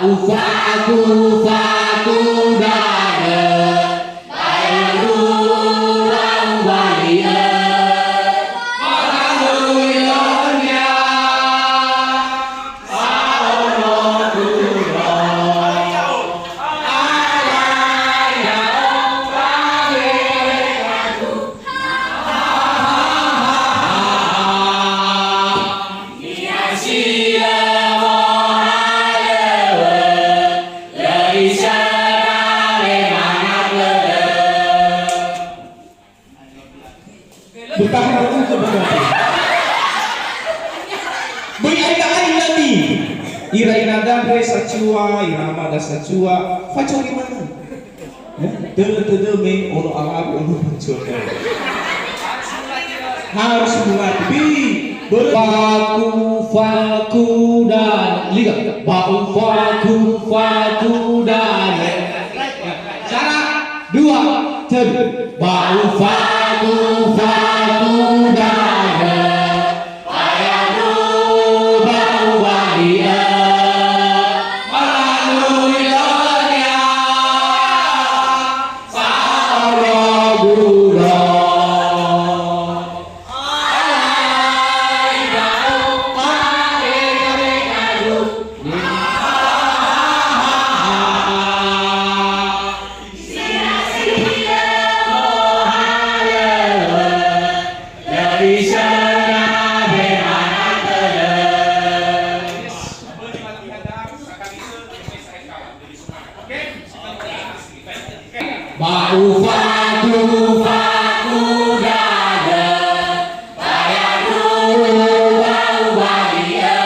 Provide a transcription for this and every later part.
ufaku faku dada bayurang balia malaluyonya saono duro alaya balikadu niasia bertahan aku sebenarnya. Berita lain nanti. Ira inadan resa cua, irama dasa cua. Facau gimana? Tede me ono alam ono facau. Harus mengerti. faku faku dan lihat bau faku dan cara dua tiga bau faku dan bayanu bau balia malaluyonya saono guro bau faku dada bayanu bau balia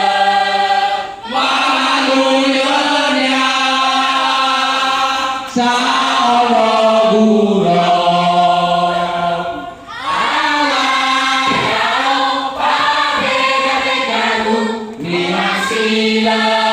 malaluyonya saono guro alaya pabekadu niasila